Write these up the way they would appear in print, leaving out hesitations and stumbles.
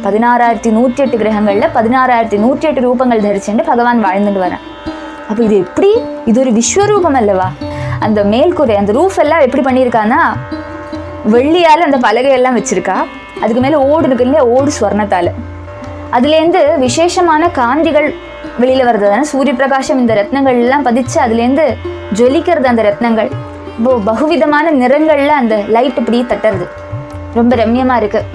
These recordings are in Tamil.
16,108 கிரகங்களில் 16,108 ரூபங்கள் தரிச்சுட்டு பகவான் வாழ்ந்துட்டு வரேன். அப்போ இது எப்படி? இது ஒரு விஸ்வரூபம் அல்லவா? அந்த மேல்கூரை, அந்த ரூஃப் எல்லாம் எப்படி பண்ணியிருக்கான்னா வெள்ளியால் அந்த பலகையெல்லாம் வச்சிருக்கா. அதுக்கு மேலே ஓடு இருக்கு இல்லையா, ஓடு ஸ்வர்ணத்தால். அதுலேருந்து விசேஷமான காந்திகள் வெளியில் வருது தானே, சூரிய பிரகாசம் இந்த ரத்னங்கள் எல்லாம் பதிச்சு அதுலேருந்து ஜொலிக்கிறது அந்த ரத்னங்கள். இப்போ பகுவிதமான நிறங்களில் அந்த லைட் இப்படி தட்டுறது ரொம்ப ரம்யமாக இருக்குது.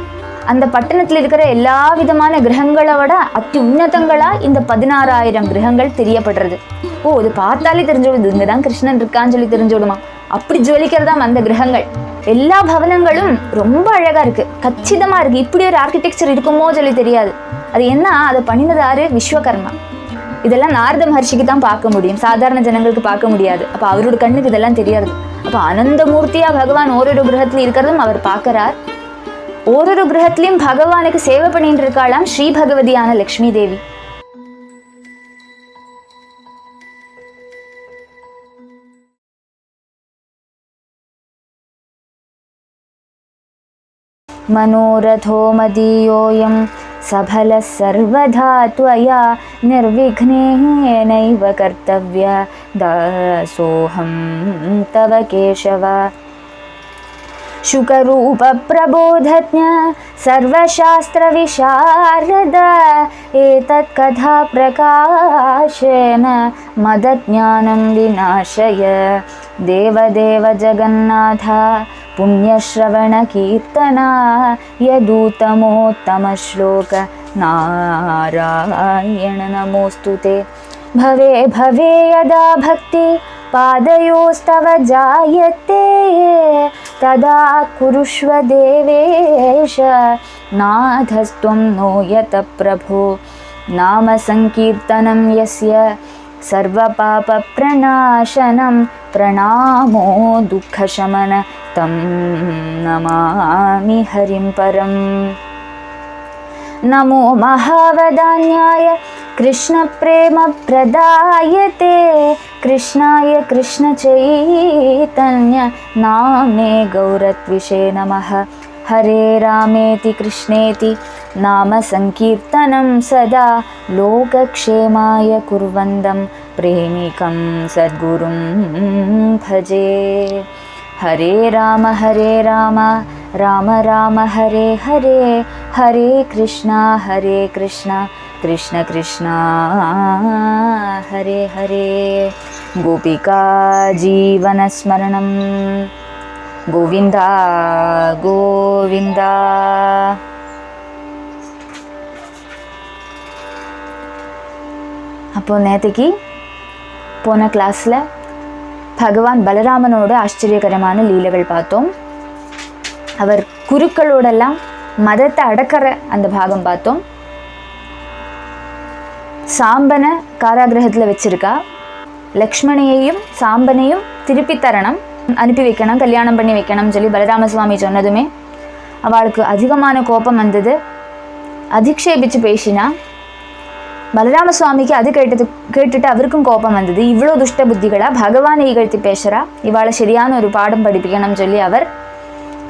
அந்த பட்டணத்தில் இருக்கிற எல்லா விதமான கிரகங்களோட அத்தி உன்னதங்களாக இந்த 16,000 கிரகங்கள் தெரியப்படுறது. ஓ, இது பார்த்தாலே தெரிஞ்சுவிடுது, இங்கே தான் கிருஷ்ணன் இருக்கான்னு சொல்லி தெரிஞ்சுவிடுமா. அப்படி ஜொலிக்கிறதாம் அந்த கிரகங்கள். எல்லா பவனங்களும் ரொம்ப அழகாக இருக்குது, கச்சிதமாக இருக்குது. இப்படி ஒரு ஆர்கிடெக்சர் இருக்குமோ சொல்லி தெரியாது. அது என்ன, அதை பண்ணினது யாரு? விஸ்வகர்மா. இதெல்லாம் நாரத மகர்ஷிக்கு தான் பார்க்க முடியும், சாதாரண ஜனங்களுக்கு பார்க்க முடியாது. அப்போ அவரோட கண்ணுக்கு இதெல்லாம் தெரியாது. அப்போ அனந்தமூர்த்தியா பகவான் ஓரொரு கிரகத்துல இருக்கிறதும் அவர் பார்க்கிறார். ஓரொரு கிரகத்திலையும் பகவானுக்கு சேவை பண்ணிட்டு இருக்காளாம் ஸ்ரீ பகவதியான லக்ஷ்மி தேவி. மனோரதோ மதியோயம் சபல சர்வதா த்வயா நிர்விக்னேனைவ கர்த்தவ்ய தாசோஹம் தவ கேசவ. शुकरूप प्रबोधज्ञ सर्वशास्त्र विशारद एतत् कथा प्रकाशेन मदज्ञानं विनाशय. देवदेव जगन्नाथ पुण्यश्रवण कीर्तना यदूतमोत्तम श्लोक नारायण नमोस्तुते. भवे भवे यदा भक्ति पादयोस्तव जायते तदा कुरुष्व देवेश नाथस्त्वं नो यत प्रभो. नाम संकीर्तनं यस्य सर्वपापप्रणाशनं प्रणामो दुःखशमन तं नमामि हरिं परम्. नमो महावदान्याय कृष्ण प्रेम प्रदायते कृष्णाय कृष्ण चैतन्य नाम्ने गौरत्विषे नमः. हरे रामेति कृष्णेति नाम संकीर्तनं सदा लोकक्षेमाय कुर्वन्तं प्रेमिकं सद्गुरुं भजे. हरे राम राम राम हरे हरे हरे कृष्णा कृष्ण कृष्ण हरे हरे. गोपिका जीवनस्मरणं गोविन्द गोविन्द. அப்போ நேற்றுக்கு போன கிளாஸில் பகவான் பலராமனோட ஆச்சரியகரமான லீலைகள் பார்த்தோம். அவர் குருக்களோடெல்லாம் மதத்தை அடக்கிற அந்த பாகம் பார்த்தோம். சாம்பனை காராகிரகத்தில் வச்சிருக்கா. லக்ஷ்மணையையும் சாம்பனையும் திருப்பி தரணும், அனுப்பி வைக்கணும், கல்யாணம் பண்ணி வைக்கணும்னு சொல்லி பலராம சுவாமி சொன்னதுமே அவளுக்கு அதிகமான கோபம் வந்தது. அதிக்ஷேபிச்சு பேசினா. பலராம சுவாமிக்கு அது கேட்டுட்டு அவருக்கும் கோபம் வந்தது. இவ்வளோ துஷ்ட புத்திகளா, பகவானை இகழ்த்தி பேசுகிறா, இவாளை சரியான ஒரு பாடம் படிப்பிக்கணும்னு சொல்லி அவர்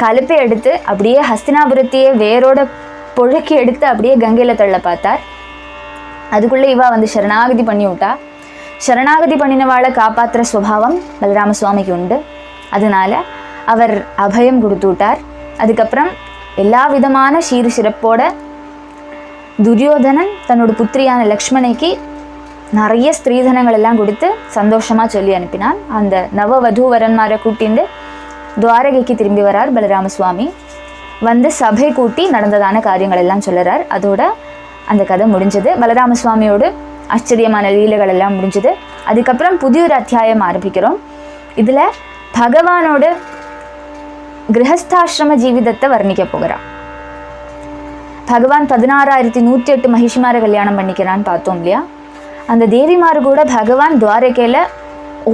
கலப்பை எடுத்து அப்படியே ஹஸ்தினாபுரத்தையே வேரோட புழக்கி எடுத்து அப்படியே கங்கையில் தள்ள பார்த்தார். அதுக்குள்ளே இவா வந்து சரணாகதி பண்ணி விட்டா. சரணாகதி பண்ணினவாளை காப்பாற்றுற சுபாவம் பலராம சுவாமிக்கு உண்டு. அதனால அவர் அபயம் கொடுத்து விட்டார். அதுக்கப்புறம் எல்லா விதமான சீரு சிறப்போட துரியோதனன் தன்னோட புத்திரியான லக்ஷ்மணைக்கு நிறைய ஸ்திரீதனங்கள் எல்லாம் கொடுத்து சந்தோஷமாக சொல்லி அனுப்பினான். அந்த நவவதூவரன்மாரை கூட்டிண்டு துவாரகைக்கு திரும்பி வரார் பலராம சுவாமி. வந்து சபை கூட்டி நடந்ததான காரியங்கள் எல்லாம் சொல்லுறார். அதோட அந்த கதை முடிஞ்சது. பலராம சுவாமியோடு ஆச்சரியமான லீலைகள் எல்லாம் முடிஞ்சது. அதுக்கப்புறம் புதிய ஒரு அத்தியாயம் ஆரம்பிக்கிறோம். இதில் பகவானோட கிரகஸ்தாசிரம ஜீவிதத்தை வர்ணிக்க போகிறான். பகவான் 16,108 மகிஷிமாரை கல்யாணம் பண்ணிக்கிறான்னு பார்த்தோம் இல்லையா. அந்த தேவிமாரு கூட பகவான் துவாரகையில்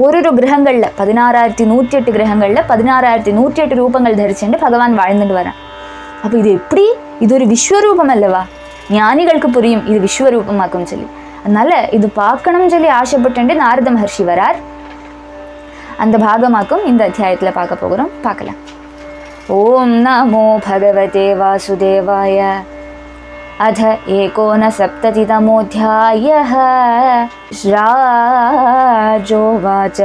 ஒரு கிரகங்களில் 16,108 கிரகங்களில் 16,108 ரூபங்கள் தரிச்சுட்டு பகவான் வாழ்ந்துட்டு வரேன். அப்போ இது எப்படி? இது ஒரு விஸ்வரூபம் அல்லவா? ஞானிகளுக்கு புரியும் இது விஸ்வரூபமாக்கும் சொல்லி. அதனால இது பார்க்கணும்னு சொல்லி ஆசைப்பட்டு நாரத மகர்ஷி வரார். அந்த பாகமாக்கும் இந்த அத்தியாயத்தில் பார்க்க போகிறோம். பார்க்கலாம். ஓம் நமோ பகவதே வாசுதேவாய. अथ 69तमोऽध्यायः। राजोवाच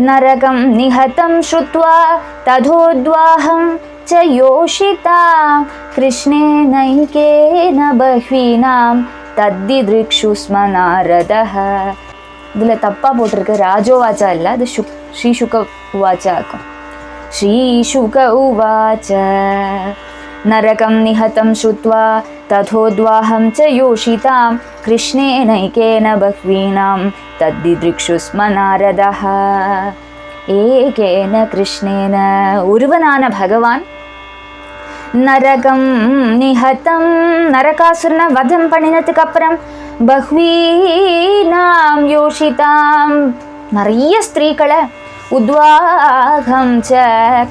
नरकं निहतं श्रुत्वा तथोद्वाहं च योषिता कृष्णेनैकेन बह्वीनां तद्दिदृक्षु स्म नारदः. இதில் தப்பாக போட்டிருக்கு, ராஜோவாச்சா இல்லை, அது ஸ்ரீசுக உவாச்சா இருக்கும். ஸ்ரீசுக உவாச்ச நரகம் நிஹதம் ஸ்ருத்வா ததோத்வாஹம் ச யோஷிதாம் கிருஷ்ணேனைகேன பஹ்வீனாம் தத்திதிருக்ஷு ஸ்ம நாரதः. ஏகேன கிருஷ்ணேன, ஒருவனான பகவான் நரகம் நிஹதம், நரகாசுரனை வதம் பண்ணினதுக்கு அப்புறம் பஹ்வீனாம் யோஷிதாம், நிறைய ஸ்திரீகளை உத்வாகம் ச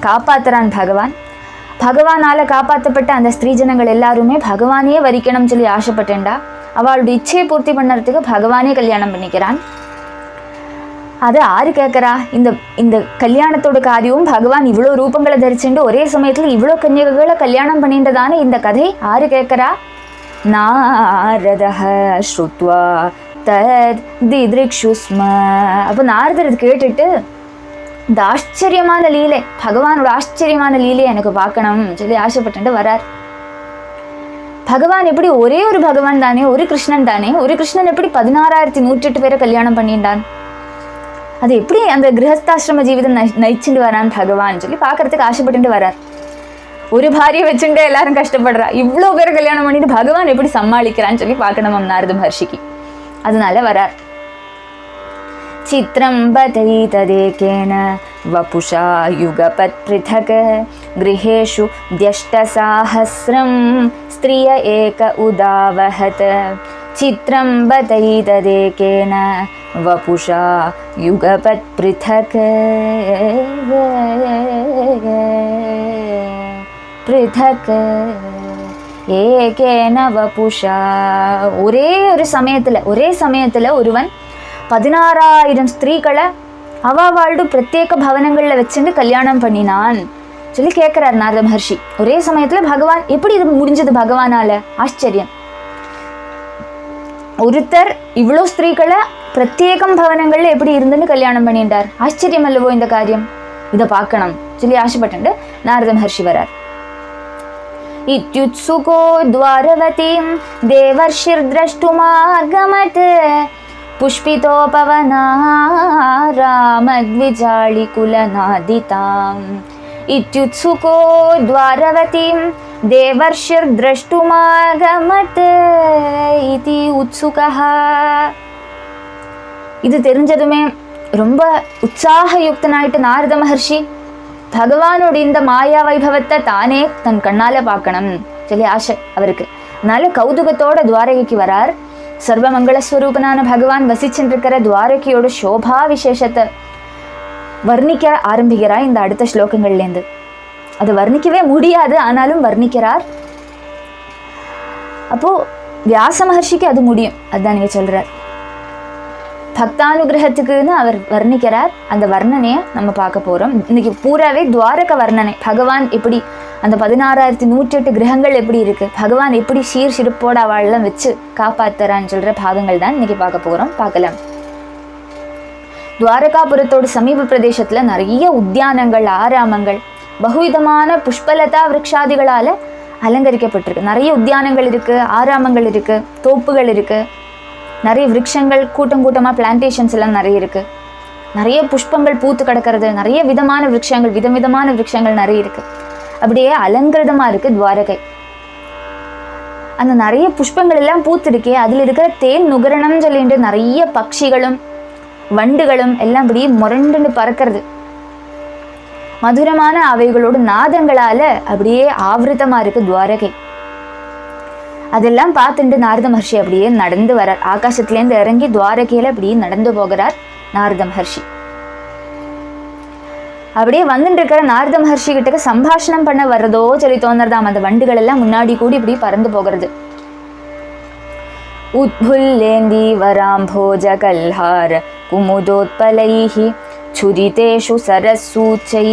காப்பாத்துறான் பகவான். பகவானால் காப்பாற்றப்பட்ட அந்த ஸ்திரீ ஜனங்கள் எல்லாருமே பகவானையே வரிக்கணும்னு சொல்லி ஆசைப்பட்டேன்டா. அவளுடைய இச்சையை பூர்த்தி பண்ணுறதுக்கு பகவானே கல்யாணம் பண்ணிக்கிறான். அது ஆறு கேட்குறா? இந்த கல்யாணத்தோட காரியமும் பகவான் இவ்வளோ ரூபங்களை தரிச்சுட்டு ஒரே சமயத்தில் இவ்வளோ கன்னிகைகளை கல்யாணம் பண்ணின்றதானே இந்த கதை ஆறு கேட்குறா? நாரதஹ ஸ்ருத்வா தத் திதிருக்ஷு ஸ்ம. அப்போ நாரதர் கேட்டுட்டு இந்த ஆச்சரியமான லீலை, பகவானோட ஆச்சரியமான லீலை எனக்கு பார்க்கணும் சொல்லி ஆசைப்பட்டு வரார். பகவான் எப்படி ஒரே ஒரு பகவான் தானே, ஒரு கிருஷ்ணன் தானே, ஒரு கிருஷ்ணன் எப்படி 16,108 பேரை கல்யாணம் பண்ணிட்டான்? அது எப்படி அந்த கிரகஸ்தாசிரம ஜீவிதம் நயிச்சுட்டு வரான் பகவான் சொல்லி பார்க்கறதுக்கு ஆசைப்பட்டு வரார். ஒரு பாரியை வச்சுட்டு எல்லாரும் கஷ்டப்படுறா, இவ்வளோ பேரை கல்யாணம் பண்ணிட்டு பகவான் எப்படி சமாளிக்கிறான்னு சொல்லி பார்க்கணும் நாரத மஹர்ஷிக்கு. அதனால வரார். சித்ரம் பதைததேகேன வபுஷா யுகபத் ப்ருதக் கிருஹேஷு த்யஷ்டசாஹஸ்ரம் ஸ்த்ரிய ஏக உதாவஹத். சித்ரம் பதைததேகேன வபுஷா யுகபத் ப்ருதக் ப்ருதக் ஏகேன வபுஷா. ஒரே சமயத்தில் ஒருவன் 16,000 ஸ்திரீகளை அவாவாழ்டு பிரத்யேக பவனங்களில் வச்சுட்டு கல்யாணம் பண்ணினான் சொல்லி கேட்குறார் நாரத மஹர்ஷி. ஒரே சமயத்தில் பகவான் எப்படி இது முடிஞ்சது பகவானால? ஆச்சரியம். ஒருத்தர் இவ்வளோ ஸ்திரீகளை பிரத்யேகம் பவனங்களில் எப்படி இருந்துன்னு கல்யாணம் பண்ணிட்டார்? ஆச்சரியம் அல்லவோ இந்த காரியம்? இதை பார்க்கணும் சொல்லி ஆசைப்பட்டு நாரத மஹர்ஷி வரார். இத்யுத்சுகோ துவாரவதீம் தேவர்ஷிர்த்ரஷ்டுமாகமத் புஷ்பிதோபவனாராமத்விஜாளிகுலநாதிதாம். இத்யுத்சுகோ துவாரவதீம் தேவர்ஷிர்த்ரஷ்டுமாகமத் இதி உத்சுகஹ. இது தெரிஞ்சதுமே ரொம்ப உற்சாகயுக்தனாயிட்டு நாரத மஹர்ஷி பகவானோட இந்த மாயா வைபவத்தை தானே தன் கண்ணால பார்க்கணும் சொல்லி ஆசை அவருக்கு. அதனால கௌதுகத்தோட துவாரகைக்கு வரார். சர்வமங்களஸ்வரூபனான பகவான் வசிச்சுருக்கிற துவாரகையோட சோபா விசேஷத்தை வர்ணிக்க ஆரம்பிக்கிறார் இந்த அடுத்த ஸ்லோகங்கள்லேருந்து. அது வர்ணிக்கவே முடியாது, ஆனாலும் வர்ணிக்கிறார். அப்போ வியாச மகர்ஷிக்கு அது முடியும், அதுதான் நீங்க சொல்றார். பக்தானுகிரகத்துக்குன்னு அவர் வர்ணிக்கிறார். அந்த வர்ணனையை நம்ம பார்க்க போறோம் இன்னைக்கு. பூராவே துவாரக வர்ணனை, பகவான் எப்படி அந்த 16,108 கிரகங்கள் எப்படி இருக்கு, பகவான் எப்படி சிறப்போட அவளெல்லாம் வச்சு காப்பாத்துறான்னு சொல்ற பாகங்கள் தான் இன்னைக்கு பார்க்க போறோம். பார்க்கலாம். துவாரகாபுரத்தோட சமீப பிரதேசத்துல நிறைய உத்தியானங்கள், ஆராமங்கள், பகுவிதமான புஷ்பலதா விருட்சாதிகளால அலங்கரிக்கப்பட்டிருக்கு. நிறைய உத்தியானங்கள் இருக்கு, ஆராமங்கள் இருக்கு, தோப்புகள் இருக்கு, நிறைய விருட்சங்கள், கூட்டம் கூட்டமாக பிளான்டேஷன்ஸ் எல்லாம் நிறைய இருக்கு. நிறைய புஷ்பங்கள் பூத்து கிடக்கிறது, நிறைய விதமான விருட்சங்கள், விதவிதமான விருட்சங்கள் நிறைய இருக்கு. அப்படியே அலங்கிருதமா இருக்கு துவாரகை. அந்த நிறைய புஷ்பங்கள் எல்லாம் பூத்திருக்கே, அதில் இருக்கிற தேன் நுகரணம் சொல்லிட்டு நிறைய பட்சிகளும் வண்டுகளும் எல்லாம் அப்படியே முரண்டுன்னு பறக்கிறது. மதுரமான அவைகளோட நாதங்களால அப்படியே ஆவೃತமா இருக்கு துவாரகை. அதெல்லாம் பார்த்துட்டு நாரத மஹர்ஷி அப்படியே நடந்து வரார். ஆகாசத்துலேருந்து இறங்கி துவாரகையில அப்படியே நடந்து போகிறார் நாரத மஹர்ஷி. அப்படியே வந்துட்டு இருக்கிற நாரத மஹர்ஷி கிட்ட சம்பாஷணம் பண்ண வர்றதோ சொல்லி தோணுறதாம். அந்த வண்டுகள் எல்லாம் முன்னாடி கூடி இப்படி பறந்து போகிறது. உத்புல்லேந்தி வராம்போஜ கல்ஹார குமுதோத்பலைஹி சுரிதேஷு சரசூச்சை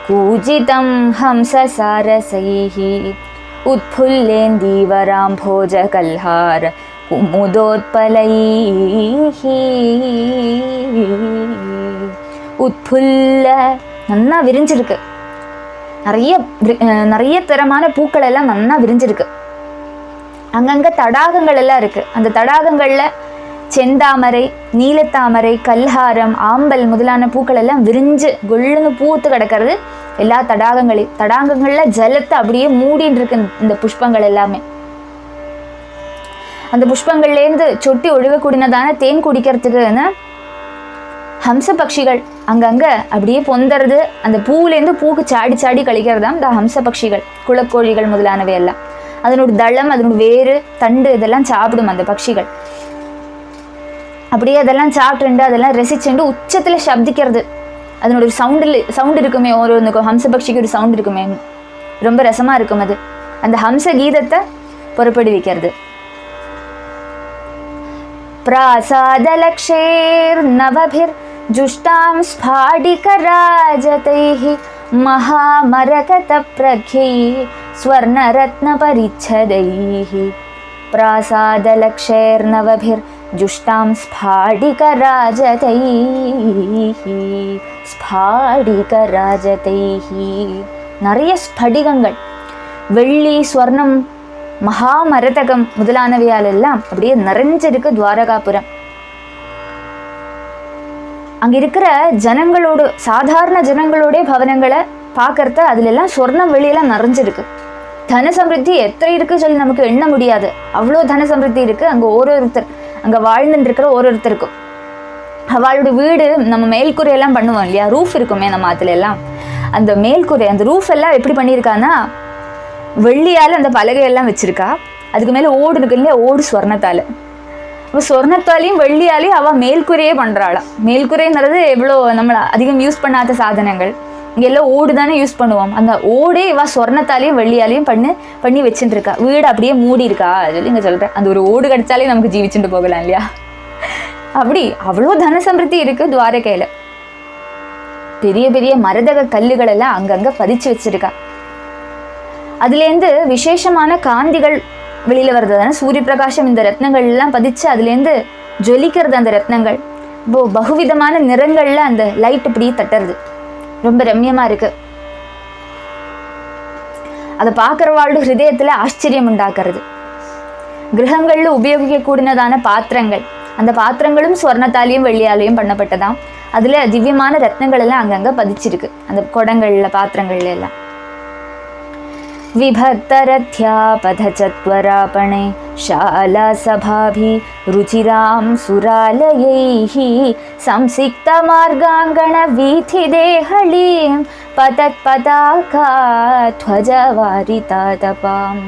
கூஜிதம் ஹம்ச சாரசைஹி உத்புல்லேந்தீவராம்போஜ கல்ஹார குமுதோத்பலைஹ. உத்புல்ல நல்லா விரிஞ்சிருக்கு, நிறைய தரமான பூக்கள் எல்லாம் நல்லா விரிஞ்சிருக்கு. அங்கங்க தடாகங்கள் எல்லாம் இருக்கு. அந்த தடாகங்கள்ல செந்தாமரை, நீலத்தாமரை, கல்ஹாரம், ஆம்பல் முதலான பூக்கள் எல்லாம் விரிஞ்சு கொள்ளுன்னு பூத்து கிடக்கிறது எல்லா தடாகங்கள்ல ஜலத்தை அப்படியே மூடின்னு இருக்கு இந்த புஷ்பங்கள் எல்லாமே. அந்த புஷ்பங்கள்லேருந்து சொட்டி ஒழுகக்கூடியதான தேன் குடிக்கிறதுக்குன்னு ஹம்ச பட்சிகள் அங்கங்க அப்படியே பொந்தறது. அந்த பூலேருந்து பூக்கு சாடி சாடி கழிக்கிறதாம் இந்த ஹம்ச பட்சிகள், குளக்கோழிகள் முதலானவை எல்லாம். அதனோட தளம், அதனோட வேறு, தண்டு இதெல்லாம் சாப்பிடும் அந்த பட்சிகள். அப்படியே அதெல்லாம் சாப்பிட்டுண்டு அதெல்லாம் ரசிச்சுண்டு உச்சத்தில் சப்திக்கிறது. அதனோட ஒரு சவுண்ட் இருக்குமே, ஒரு ஹம்ச பட்சிக்கு ஒரு சவுண்ட் இருக்குமே, ரொம்ப ரசமாக இருக்கும் அது. அந்த ஹம்ச கீதத்தை புறப்படுவிக்கிறது. பிராசாதலக்ஷேர் நவபிர் ஜுஷ்டாம் ஸ்பாடிகராஜதைஹ மகாமரகத பிரக்யை ஸ்வர்ணரத்ன பரிச்சதைஹ. பிராசாதலக்ஷேர் நவபிர் ஜுஷ்டாம் ஸ்பாடிகராஜதைஹ. ஸ்பாடிகராஜதைஹ நிறைய ஸ்படிகங்கள், வெள்ளி, ஸ்வர்ணம், மகாமரதகம் முதலானவையால் எல்லாம் அப்படியே நிறைஞ்சிருக்கு துவாரகாபுரம். அங்க இருக்கிற ஜனங்களோடு, சாதாரண ஜனங்களோட பவனங்களை பார்க்கறத அதுல எல்லாம் சொர்ணம் வெளியெல்லாம் நிறைஞ்சிருக்கு. தன சமிருத்தி எத்தனை இருக்கு சொல்லி நமக்கு எண்ண முடியாது, அவ்வளோ தன சமிருத்தி இருக்கு அங்க. அங்க வாழ்ந்துட்டு இருக்கிற ஒருத்தருக்கும் அவளோட வீடு, நம்ம மேல்கூரையெல்லாம் பண்ணுவோம் இல்லையா, ரூஃப் இருக்குமே நம்ம அதுல எல்லாம், அந்த மேல்கூரை, அந்த ரூஃப் எல்லாம் எப்படி பண்ணியிருக்கான்னா வெள்ளியால் அந்த பலகையெல்லாம் வச்சிருக்கா. அதுக்கு மேலே ஓடு இருக்கு இல்லையா, ஓடு ஸ்வர்ணத்தால். அப்போ ஸ்வர்ணத்தாலையும் வெள்ளியாலையும் அவள் மேல்குறையே பண்ணுறாளாம். மேல்குறைங்கிறது எவ்வளோ நம்மளை அதிகம் யூஸ் பண்ணாத சாதனங்கள், இங்கே எல்லாம் ஓடு தானே யூஸ் பண்ணுவோம். அந்த ஓடே இவள் ஸ்வர்ணத்தாலையும் வெள்ளியாலையும் பண்ணி வச்சுட்டு இருக்கா. வீடு அப்படியே மூடி இருக்கா சொல்லி இங்கே சொல்கிறேன். அந்த ஒரு ஓடு கிடச்சாலே நமக்கு ஜீவிச்சுட்டு போகலாம் இல்லையா. அப்படி அவ்வளோ தன சமிருத்தி இருக்குது துவாரகையில். பெரிய பெரிய மரதக கல்லுகள் எல்லாம் அங்கங்கே பதிச்சு வச்சிருக்கா. அதுலேருந்து விசேஷமான காந்திகள் வெளியில் வருது தானே, சூரிய பிரகாசம் இந்த ரத்னங்கள் எல்லாம் பதிச்சு அதுலேருந்து ஜொலிக்கிறது அந்த ரத்னங்கள். இப்போ பகுவிதமான நிறங்கள்ல அந்த லைட் இப்படி தட்டுறது ரொம்ப ரம்யமாக இருக்கு. அதை பார்க்குறவாளோட ஹிருதயத்தில் ஆச்சரியம் உண்டாக்குறது. கிரகங்களில் உபயோகிக்கக்கூடியதான பாத்திரங்கள், அந்த பாத்திரங்களும் ஸ்வர்ணத்தாலையும் வெள்ளியாலையும் பண்ணப்பட்டதாம். அதில் திவ்யமான ரத்னங்கள் எல்லாம் அங்கங்கே பதிச்சிருக்கு அந்த குடங்கள்ல, பாத்திரங்கள்ல எல்லாம். விபக்தரத்யாபதச்சத்வராபணே ஷாலா சபாபி ருச்சிராம் சுராலயைஹ சம்சிக்த மார்காங்கண வீதி தேஹளீம் பதத் பதாகா த்வஜவாரிதா தபாம்.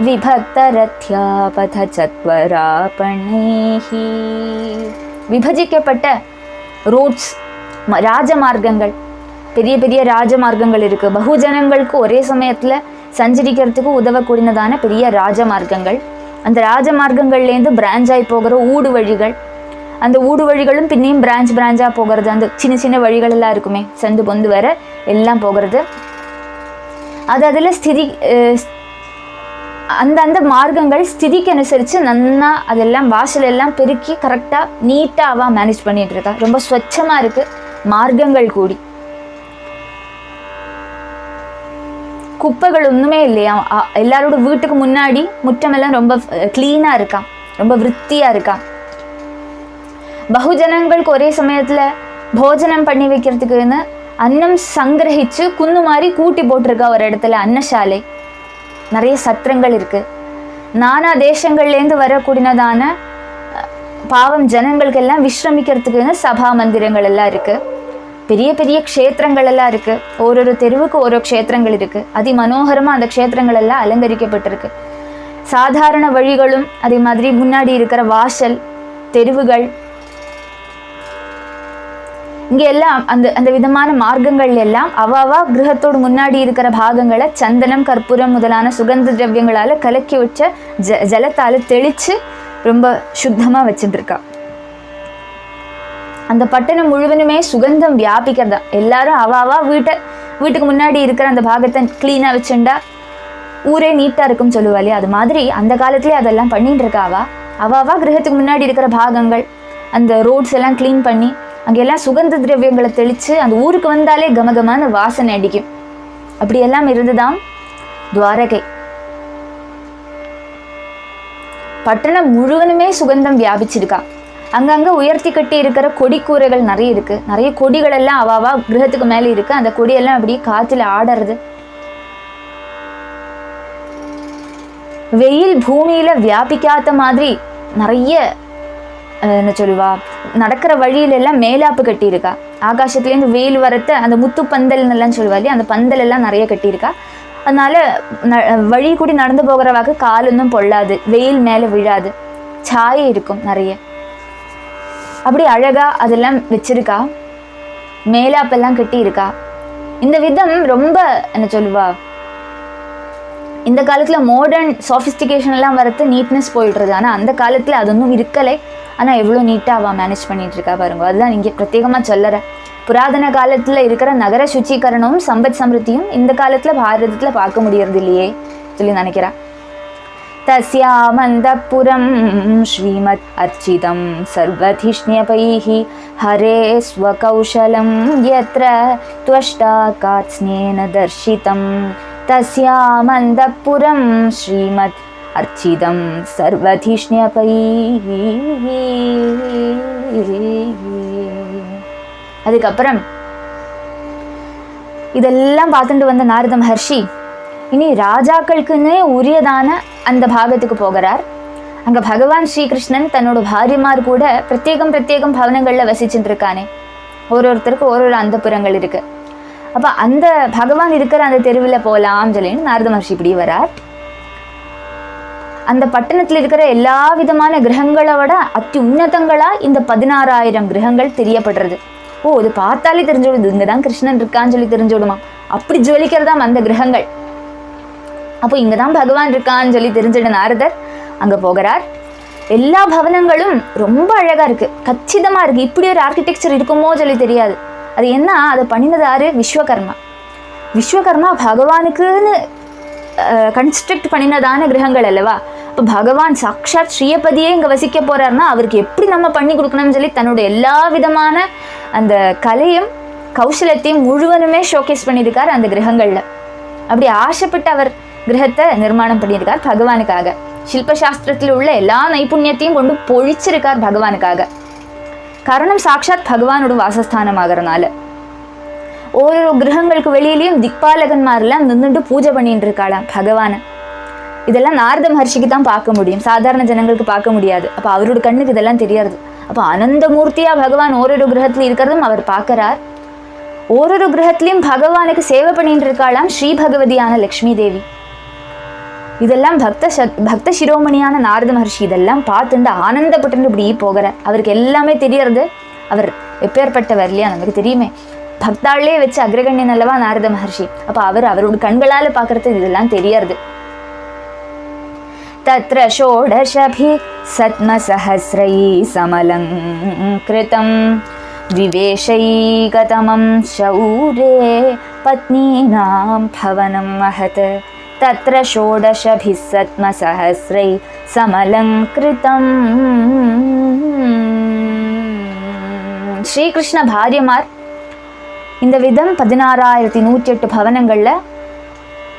விபக்தரத்யாபதச்சத்வராபணேஹ விபஜிக்கப்பட்ட ரோட்ஸ், ராஜமார்க்கங்கள், பெரிய பெரிய ராஜமார்க்கங்கள் இருக்கு. பகுஜனங்களுக்கு ஒரே சமயத்துல சஞ்சரிக்கிறதுக்கு உதவக்கூடியதான பெரிய ராஜமார்க்கங்கள். அந்த ராஜமார்க்கங்கள்லேருந்து பிரான்ச்சாகி போகிற ஊடு வழிகள், அந்த ஊடு வழிகளும் பின்னையும் பிரான்ச்சாக போகிறது. அந்த சின்ன சின்ன வழிகள் எல்லாம் இருக்குமே, சந்து பொந்து வர எல்லாம் போகிறது. அது அதில் அந்த மார்க்கங்கள் ஸ்திதிக்கு அனுசரித்து நன்னா அதெல்லாம் வாசல் எல்லாம் பெருக்கி கரெக்டாக நீட்டாக அவள் மேனேஜ் பண்ணிட்டு இருக்கா. ரொம்ப ஸ்வச்சமாக இருக்குது மார்க்கங்கள் கூடி. குப்பைகள் ஒன்றுமே இல்லையா. எல்லாரோட வீட்டுக்கு முன்னாடி முற்றமெல்லாம் ரொம்ப க்ளீனாக இருக்கான், ரொம்ப விருத்தியாக இருக்கான். பகுஜனங்களுக்கு ஒரே சமயத்தில் போஜனம் பண்ணி வைக்கிறதுக்குன்னு அன்னம் சங்கிரகிச்சு குன்னு மாதிரி கூட்டி போட்டிருக்கா ஒரு இடத்துல அன்னசாலை. நிறைய சத்திரங்கள் இருக்கு. நானா தேசங்கள்லேருந்து வரக்கூடியதான பாவம் ஜனங்களுக்கு எல்லாம் விஸ்ரமிக்கிறதுக்குன்னு சபா மந்திரங்கள் எல்லாம் இருக்கு. பெரிய பெரிய க்ஷேத்திரங்கள் எல்லாம் இருக்கு. ஒரு தெருவுக்கு ஒரு க்ஷேத்திரங்கள் இருக்கு. அதி மனோகரமா அந்த க்ஷேத்திரங்கள் எல்லாம் அலங்கரிக்கப்பட்டிருக்கு. சாதாரண வழிகளும் அதே மாதிரி முன்னாடி இருக்கிற வாசல், தெருவுகள், இங்க எல்லாம் அந்த விதமான மார்க்கங்கள் எல்லாம் அவாவா கிரகத்தோடு முன்னாடி இருக்கிற பாகங்களை சந்தனம், கற்பூரம் முதலான சுகந்த திரவியங்களால கலக்கி வச்ச ஜலத்தால தெளிச்சு ரொம்ப சுத்தமா வச்சுட்டு இருக்கா. அந்த பட்டணம் முழுவதுமே சுகந்தம் வியாபிக்கிறதா. எல்லாரும் அவாவா வீட்டுக்கு முன்னாடி இருக்கிற அந்த பாகத்தை கிளீனா வச்சுண்டா ஊரே நீட்டாக இருக்குன்னு சொல்லுவா இல்லையா, அது மாதிரி அந்த காலத்துலேயே அதெல்லாம் பண்ணிட்டு இருக்காவா. அவாவா கிரகத்துக்கு முன்னாடி இருக்கிற பாகங்கள் அந்த ரோட்ஸ் எல்லாம் க்ளீன் பண்ணி அங்கெல்லாம் சுகந்த திரவியங்களை தெளித்து அந்த ஊருக்கு வந்தாலே கமகமான வாசனை அடிக்கும். அப்படியெல்லாம் இருந்துதான் துவாரகை. பட்டணம் முழுவதுமே சுகந்தம் வியாபிச்சிருக்கா. அங்கங்கே உயர்த்தி கட்டி இருக்கிற கொடி கூரைகள் நிறைய இருக்குது. நிறைய கொடிகள் எல்லாம் அவாவா கிரகத்துக்கு மேலே இருக்குது. அந்த கொடியெல்லாம் அப்படியே காற்றுல ஆடுறது. வெயில் பூமியில் வியாபிக்காத மாதிரி நிறைய என்ன சொல்லுவா, நடக்கிற வழியிலெல்லாம் மேலாப்பு கட்டியிருக்கா. ஆகாசத்துலேருந்து வெயில் வரத்த அந்த முத்து பந்தல்னெல்லாம் சொல்லுவா இல்லையா, அந்த பந்தல் எல்லாம் நிறைய கட்டியிருக்கா. அதனால வழி கூடி நடந்து போகிறவாக்கு காலொன்றும் பொள்ளாது, வெயில் மேலே விழாது, சாயை இருக்கும் நிறைய. அப்படி அழகா அதெல்லாம் வச்சிருக்கா. மேலாப்பெல்லாம் கட்டி இருக்கா. இந்த விதம் ரொம்ப என்ன சொல்லுவா, இந்த காலத்தில் மாடர்ன் சாஃபிஸ்டிகேஷன் எல்லாம் வரத்து நீட்னஸ் போயிடுறது. ஆனால் அந்த காலத்தில் அது ஒன்றும் இருக்கலை. ஆனால் எவ்வளோ நீட்டாக அவள் மேனேஜ் பண்ணிட்டு இருக்கா பாருங்க. அதுதான் இங்கே பிரத்யேகமாக சொல்லற. புராதன காலத்தில் இருக்கிற நகர சுச்சீகரணமும் சம்பத் சமிருத்தியும் இந்த காலத்தில் பாரதத்தில் பார்க்க முடியறது இல்லையே சொல்லி நினைக்கிறா. தஸ்யாமந்தபுரம் ஸ்ரீமத் அர்ச்சிதம் சர்வதிஷ்ணியபைஹி ஹரே ஸ்வகௌஷலம் யத்ர த்வஷ்டா காத்ஸ்னேன தர்ஷிதம். தஸ்யாமந்தபுரம் ஸ்ரீமத் அர்ச்சிதம் சர்வதிஷ்ணியபைஹி. அதுக்கப்புறம் இதெல்லாம் பார்த்துட்டு வந்த நாரத மகர்ஷி இனி ராஜாக்களுக்குன்னு உரியதான அந்த பாகத்துக்கு போகிறார். அங்கே பகவான் ஸ்ரீகிருஷ்ணன் தன்னோட பாரியமார் கூட பிரத்யேகம் பவனங்களில் வசிச்சுட்டு இருக்கானே. ஒருத்தருக்கு ஒரு அந்தப்புறங்கள் இருக்கு. அப்போ அந்த பகவான் இருக்கிற அந்த தெருவில் போகலாம் சொல்லின்னு நாரத மகர்ஷி இப்படி வரார். அந்த பட்டணத்தில் இருக்கிற எல்லா விதமான கிரகங்களோட அத்தி உன்னதங்களா இந்த 16,000 கிரகங்கள் தெரியப்படுறது. ஓ, இது பார்த்தாலே தெரிஞ்சுவிடுது, இங்கே தான் கிருஷ்ணன் இருக்கான்னு சொல்லி தெரிஞ்சுவிடுமா. அப்படி ஜொலிக்கிறதாம் அந்த கிரகங்கள். அப்போ இங்கே தான் பகவான் இருக்கான்னு சொல்லி தெரிஞ்சிட நாரதர் அங்கே போகிறார். எல்லா பவனங்களும் ரொம்ப அழகாக இருக்குது, கச்சிதமாக இருக்குது. இப்படி ஒரு ஆர்கிடெக்சர் இருக்குமோ சொல்லி தெரியாது. அது என்ன, அதை பண்ணினதாரு விஸ்வகர்மா. விஸ்வகர்மா பகவானுக்குன்னு கன்ஸ்ட்ரக்ட் பண்ணினதான கிரகங்கள் அல்லவா. இப்போ பகவான் சாக்ஷாத் ஸ்ரீயபதியே இங்கே வசிக்க போகிறாருன்னா அவருக்கு எப்படி நம்ம பண்ணி கொடுக்கணும்னு சொல்லி தன்னோட எல்லா விதமான அந்த கலையும் கௌசலத்தையும் முழுவதுமே ஷோகேஸ் பண்ணியிருக்கார் அந்த கிரகங்களில். அப்படி ஆசைப்பட்டு அவர் கிரகத்தை நிர்மாணம் பண்ணியிருக்கார் பகவானுக்காக. சில்பசாஸ்திரத்தில் உள்ள எல்லா நைபுண்ணியத்தையும் கொண்டு பொழிச்சிருக்கார் பகவானுக்காக. காரணம் சாக்ஷாத் பகவானோட வாசஸ்தானம் ஆகிறனால. ஒரு கிரகங்களுக்கு வெளியிலையும் திக்பாலகன்மாரெல்லாம் நின்றுட்டு பூஜை பண்ணிட்டு இருக்காளாம் பகவானை. இதெல்லாம் நாரத மகர்ஷிக்கு தான் பார்க்க முடியும், சாதாரண ஜனங்களுக்கு பார்க்க முடியாது. அப்போ அவரோட கண்ணுக்கு இதெல்லாம் தெரியாது. அப்போ அனந்தமூர்த்தியா பகவான் ஓரொரு கிரகத்தில் இருக்கிறதும் அவர் பார்க்கறார். ஓரொரு கிரகத்திலையும் பகவானுக்கு சேவை பண்ணிட்டு இருக்காளாம் ஸ்ரீ பகவதியான லக்ஷ்மி தேவி. இதெல்லாம் பக்த சிரோமணியான நாரத மகர்ஷி இதெல்லாம் பார்த்துட்டு ஆனந்தப்பட்டு இப்படி போகிறார். அவருக்கு எல்லாமே தெரியறது. அவர் எப்பேற்பட்டவர் இல்லையா, நமக்கு தெரியுமே. பக்தாளே வச்சு அக்ரகண்யன் அல்லவா நாரத மகர்ஷி. அப்போ அவரோட கண்களால் பார்க்கறது இதெல்லாம் தெரியறது. தத்ர ஷோடசபி சத்மசஹஸ்ரை சமலங்கிருதம் விவேஷைகதமம் ஷௌரே பத்னீனாம் பவனம் மஹத். தத்ர ஷோடசபி சத்மசஹஸ்ரை சமலங்கிருதம். ஸ்ரீகிருஷ்ண பாரியமார் இந்த விதம் 16,108 பவனங்களில்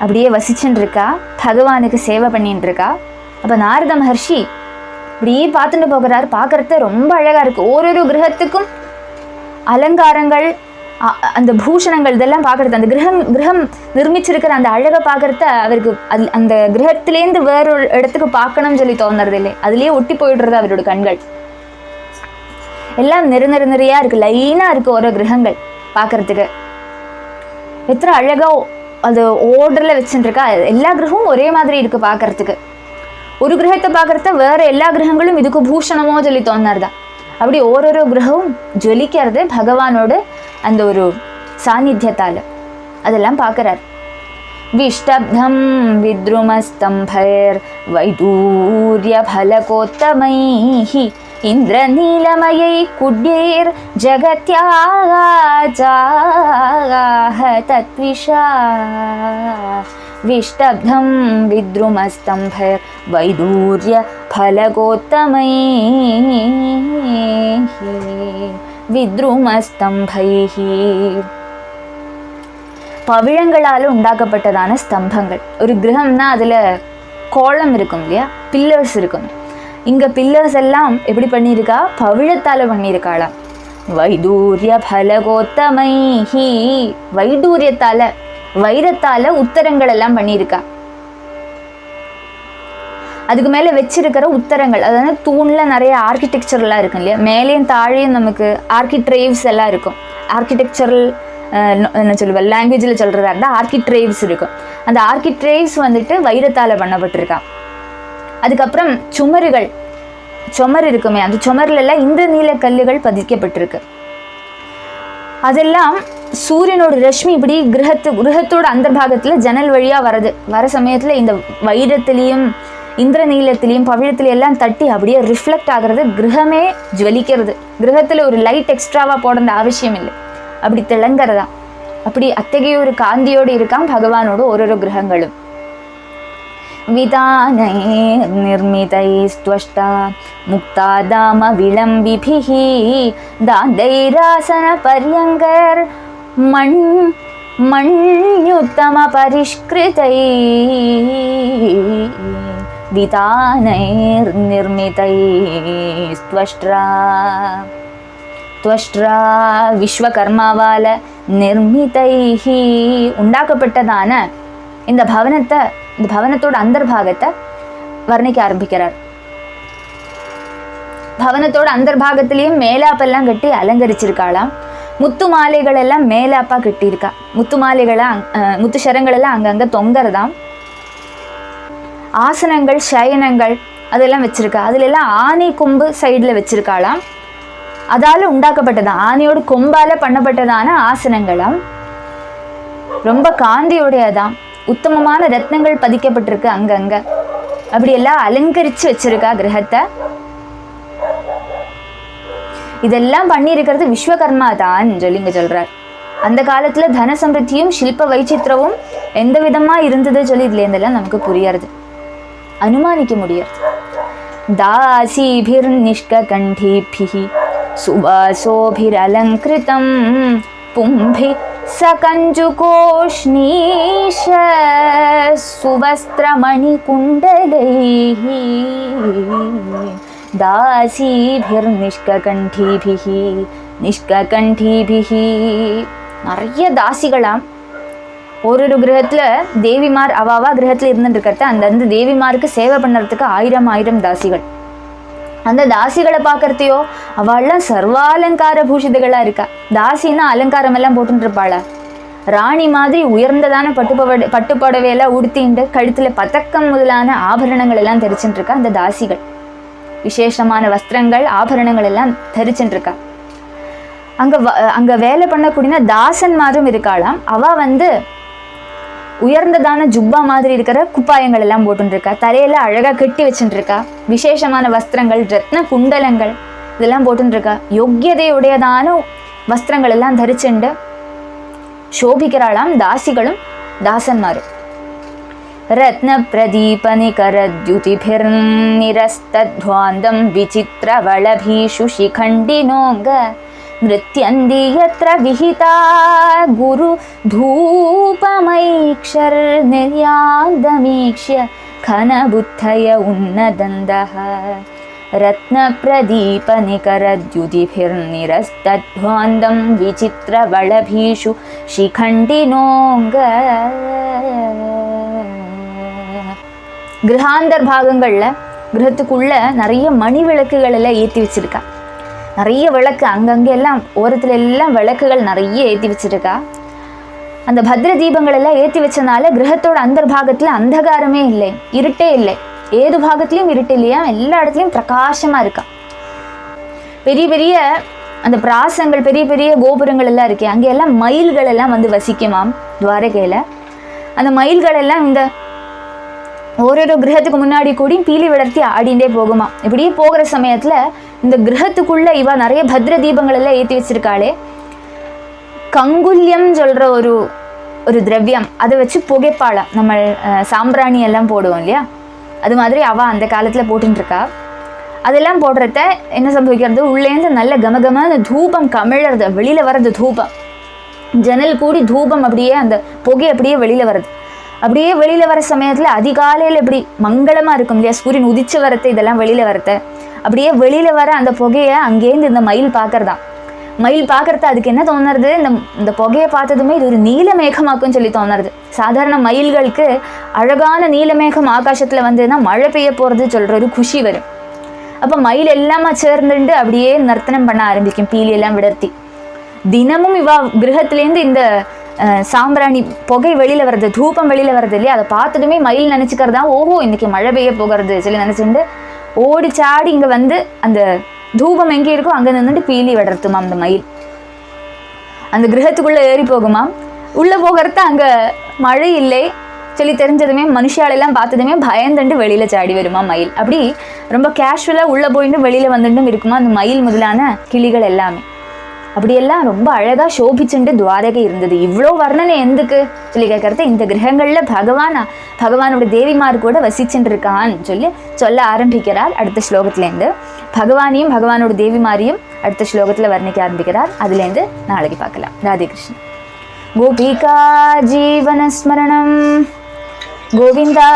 அப்படியே வசிச்சுட்டு இருக்கா, பகவானுக்கு சேவை பண்ணிட்டு இருக்கா. அப்போ நாரத மகர்ஷி இப்படியே பார்த்துட்டு போகிறார். பார்க்கறது ரொம்ப அழகாக இருக்குது. ஓரொரு கிரகத்துக்கும் அலங்காரங்கள், அந்த பூஷணங்கள் இதெல்லாம் பார்க்கறது, அந்த கிரகம் நிர்மிச்சிருக்கிற அந்த அழகை பார்க்கறத அவருக்கு அந்த கிரகத்திலேருந்து வேறொரு இடத்துக்கு பார்க்கணும்னு சொல்லி தோணுறது இல்லை. அதுலேயே ஒட்டி போயிடுறது அவரோட கண்கள். எல்லாம் நிறையா இருக்குது, லைனாக இருக்குது ஓரோ கிரகங்கள் பார்க்கறதுக்கு. எத்தனை அழகா அது ஓர்டரில் வச்சுருக்கா. எல்லா கிரகமும் ஒரே மாதிரி இருக்குது பார்க்கறதுக்கு. ஒரு கிரகத்தை பார்க்கறத வேற எல்லா கிரகங்களும் இதுக்கு பூஷணமோ சொல்லி தோணுறதா. அப்படி ஓரொரு கிரகமும் ஜொலிக்கிறது பகவானோட அந்த ஒரு சாநித்தியத்தால். அதெல்லாம் பார்க்குறார். விஷ்டப்தம் வித்ருமஸ்தம்பைர் வைடூர்ய பலகோத்தமைஹி இந்திரநீலமயை குட்யைர் ஜகத்யாஜாஹ தத்விஷா विष्टब्धं विद्रुमस्तम्भैर् वैदूर्य फलगोत्तमैः विद्रुमस्तम्भैः பவிழங்களால் உண்டாக்கப்பட்டதான ஸ்தம்பங்கள். ஒரு கிரகம்னா அதில் கோலம் இருக்கும் இல்லையா, பில்லர்ஸ் இருக்கும். இங்கே பில்லர்ஸ் எல்லாம் எப்படி பண்ணியிருக்கா, பவிழத்தால் பண்ணியிருக்காளாம். வைடூரிய பலகோத்தமைஹி, வைடூரியத்தால் வைரத்தால் உத்தரங்கள் எல்லாம் பண்ணியிருக்கா. அதுக்கு மேலே வச்சிருக்கிற உத்தரங்கள், அதாவது தூணில் நிறைய ஆர்கிடெக்சர்லாம் இருக்கும் இல்லையா, மேலேயும் தாழையும் நமக்கு ஆர்கிட்ரேவ்ஸ் எல்லாம் இருக்கும். ஆர்கிடெக்சரல் என்ன சொல்லுவேன், லாங்குவேஜில் சொல்கிறதா இருந்தால் ஆர்கிட்ரேவ்ஸ் இருக்கும். அந்த ஆர்கிட்ரேவ்ஸ் வந்துட்டு வைரத்தால் பண்ணப்பட்டிருக்கா. அதுக்கப்புறம் சுமர் இருக்குமே, அந்த சுமர்லாம் இந்திரநீல கல்லுகள் பதிக்கப்பட்டிருக்கு. அதெல்லாம் சூரியனோட ரஷ்மி இப்படி கிரகத்தோட அந்தர்பாகத்தில் ஜன்னல் வழியாக வர சமயத்தில் இந்த வைரத்திலையும் இந்திரநீலத்திலையும் பவிழத்திலையும் எல்லாம் தட்டி அப்படியே ரிஃப்ளெக்ட் ஆகிறது, கிரகமே ஜுவலிக்கிறது. கிரகத்தில் ஒரு லைட் எக்ஸ்ட்ராவாக போட அவசியம் இல்லை, அப்படி திளங்கிறதா. அப்படி அத்தகைய ஒரு காந்தியோடு இருக்கான் பகவானோட ஒரு கிரகங்களும். விதானை நிர்மிதைஸ்த்வஷ்டா முக்தாதாம விளம்பிபிஹி தாந்தைராசன பர்யங்கர் மண்யுத்தம பரிஷ்கிருதை விதானைர் நிர்மிதைஸ்த்வஷ்டா துவஷ்ட்ரா விஸ்வகர்மாவால நிர்மிதைஹி உண்டாக்கப்பட்டதான இந்த பவனத்தோட அந்தர்பாகத்தை வர்ணிக்க ஆரம்பிக்கிறார். பவனத்தோட அந்தர்பாகத்திலையும் மேலாப்பெல்லாம் கட்டி அலங்கரிச்சிருக்காளாம். முத்து மாலைகள் எல்லாம் மேலாப்பா கட்டியிருக்கா. முத்து சரங்கள் எல்லாம் அங்கங்கே தொங்கறதாம். ஆசனங்கள் சயனங்கள் அதெல்லாம் வச்சிருக்கா. அதுல எல்லாம் ஆனை கொம்பு சைடில் வச்சிருக்காளாம். அதால உண்டாக்கப்பட்டதான், ஆனையோடு கொம்பால பண்ணப்பட்டதான ஆசனங்களாம். ரொம்ப காந்தியோடையதான். உத்தமமான ரத்னங்கள் பதிக்கப்பட்டிருக்கு அங்கங்க. அப்படியெல்லாம் அலங்கரிச்சு வச்சிருக்கா கிரகத்தை. இதெல்லாம் பண்ணியிருக்கிறது விஸ்வகர்மா தான் சொல்லிங்க சொல்றார். அந்த காலத்துல தன சம்பிருத்தியும் சில்ப வைச்சித்திரவும் எந்த விதமா இருந்தது சொல்லி இதுல இருந்தெல்லாம் நமக்கு புரியறது, அனுமானிக்க முடியாது. தாசீபிர் நிஷ்ககண்டீபிஹி சுவாசோபிரலங்கிருதம் பும்பி சகஞ்சுகோஷ்ணீஷ சுவஸ்திரமணி குண்டலைஹி தாசீபிர் நிஷ்ககண்டீபிஹி நிறைய தாசிகளாம். ஒரு கிரகத்துல தேவிமார் அவாவா கிரகத்துல இருந்துட்டு இருக்கிறத அந்த தேவிமாருக்கு சேவை பண்ணுறதுக்கு 1000 தாசிகள். அந்த தாசிகளை பார்க்கறதையோ அவள்லாம் சர்வாலங்கார பூஷிதங்களா இருக்கா. தாசின்னா அலங்காரம் எல்லாம் போட்டுட்டு இருப்பாளா, ராணி மாதிரி உயர்ந்ததான பட்டுப்புடவையெல்லாம் உடுத்திண்டு கழுத்துல பதக்கம் முதலான ஆபரணங்கள் எல்லாம் தரிச்சுட்டு இருக்கா. அந்த தாசிகள் விசேஷமான வஸ்திரங்கள் ஆபரணங்கள் எல்லாம் தரிச்சுட்டு இருக்கா. அங்க வேலை பண்ணக்கூடிய தாசன்மாரும் இருக்காளாம். அவ உயர்ந்ததான ஜுப்பா மாதிரி இருக்கிற குப்பாயங்கள் எல்லாம் போட்டுருக்கா. தலையில அழகா கட்டி வச்சுட்டு இருக்கா. விசேஷமான வஸ்திரங்கள் ரத்ன குண்டலங்கள் இதெல்லாம் போட்டுருக்கா. யோக்கியதையுடையதான வஸ்திரங்கள் எல்லாம் தரிச்சுண்டு சோபிக்கிறாளாம் தாசிகளும் தாசன்மாரும். ரத்ன பிரதீப நிகரத்யுதிபிர் நிரஸ்தத்வாந்தம் விசித்திர வளபீஷு சிகண்டினோங்க நிருத்யந்தி யத்ர விஹிதா குரு தூபமைக்ஷர் நிர்யாந்தமீக்ஷ்ய கனபுத்தய உன்னதந்தஹ ரத்ன பிரதீப நிகரத்யுதிபிர் நிரஸ்தத்வாந்தம் விசித்திர வளபீஷு சிகண்டினோங்க. கிரகாந்தர் பாகங்கள்ல கிரகத்துக்குள்ள நிறைய மணி விளக்குகள் எல்லாம் ஏற்றி வச்சிருக்கா. நிறைய விளக்கு அங்கங்கே எல்லாம் ஓரத்துல எல்லாம் விளக்குகள் நிறைய ஏற்றி வச்சிருக்கா. அந்த பத்ர தீபங்கள் எல்லாம் ஏற்றி வச்சனால கிரகத்தோட அந்தர்பாகத்துல அந்தகாரமே இல்லை, இருட்டே இல்லை. ஏது பாகத்திலையும் இருட்டு இல்லையா, எல்லா இடத்துலையும் பிரகாசமா இருக்கா. பெரிய பெரிய அந்த பிராசங்கள் பெரிய பெரிய கோபுரங்கள் எல்லாம் இருக்கே, அங்கே எல்லாம் மயில்கள் எல்லாம் வசிக்குமாம் துவாரகையில. அந்த மயில்கள் எல்லாம் இந்த ஒரு கிரகத்துக்கு முன்னாடி கூடி பீலி விடர்த்தி ஆடிண்டே போகுமா. இப்படியே போகிற சமயத்துல இந்த கிரகத்துக்குள்ள இவ நிறைய பத்ர தீபங்கள் எல்லாம் ஏற்றி வச்சிருக்காளே. கங்குல்யம் சொல்ற ஒரு ஒரு திரவியம், அதை வச்சு புகைப்பாளம், நம்ம சாம்பிராணி எல்லாம் போடுவோம் இல்லையா, அது மாதிரி அவள் அந்த காலத்தில் போட்டுருக்கா. அதெல்லாம் போடுறத என்ன சம்பவிக்கிறது, உள்ளேருந்து நல்ல கமகமான தூபம் கமிழறது, வெளியில் வர்றது தூபம், ஜன்னல் கூடி தூபம் அப்படியே அந்த புகை அப்படியே வெளியில் வருது. அப்படியே வெளியில் வர சமயத்தில் அதிகாலையில் இப்படி மங்களமாக இருக்கும் இல்லையா, சூரியன் உதிச்சு வரது, இதெல்லாம் வெளியில் வரத, அப்படியே வெளியில் வர அந்த புகையை அங்கேருந்து இந்த மயில் பார்க்கறதான். மயில் பார்க்கறது அதுக்கு என்ன தோணுறது, இந்த புகையை பார்த்ததுமே இது ஒரு நீலமேகமாக்குன்னு சொல்லி தோணுறது. சாதாரண மயில்களுக்கு அழகான நீலமேகம் ஆகாசத்தில் வந்ததுன்னா மழை பெய்ய போகிறது சொல்கிறது குஷி வரும். அப்போ மயில் எல்லாமா சேர்ந்துட்டு அப்படியே நர்த்தனம் பண்ண ஆரம்பிக்கும், பீலியெல்லாம் விடர்த்தி. தினமும் இவா கிரகத்துலேருந்து இந்த சாம்பிராணி புகை வெளியில் வர்றது, தூபம் வெளியில் வர்றது இல்லையா, அதை பார்த்ததுமே மயில் நினச்சிக்கிறதா, ஓஹோ இன்னைக்கு மழை பெய்ய போகிறது சொல்லி நினச்சிட்டு ஓடி சாடி இங்கே வந்து அந்த தூபம் எங்கே இருக்கோ அங்கே நின்றுட்டு பீலி விடுறதுமாம் அந்த மயில். அந்த கிரகத்துக்குள்ளே ஏறி போகுமாம். உள்ளே போகிறத அங்கே மழை இல்லை சொல்லி தெரிஞ்சதுமே மனுஷாலெல்லாம் பார்த்ததுமே பயந்துட்டு வெளியில் சாடி வருமா மயில். அப்படி ரொம்ப கேஷுவலாக உள்ளே போயிட்டு வெளியில் வந்துட்டும் இருக்குமா அந்த மயில் முதலான கிளிகள் எல்லாமே. அப்படியெல்லாம் ரொம்ப அழகாக சோபிச்சுட்டு துவாரகை இருந்தது. இவ்வளோ வர்ணனை எதுக்கு சொல்லி கேட்கறது, இந்த கிரகங்களில் பகவானோட தேவிமார் கூட வசிச்சுட்டு இருக்கான்னு சொல்ல ஆரம்பிக்கிறார். அடுத்த ஸ்லோகத்துலேருந்து பகவானையும் பகவானோட தேவிமாரையும் அடுத்த ஸ்லோகத்தில் வர்ணிக்க ஆரம்பிக்கிறார். அதுலேருந்து நாளைக்கு பார்க்கலாம். ராதே கிருஷ்ணன். கோபிகா ஜீவனஸ்மரணம் கோவிந்தா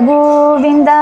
கோவிந்தா.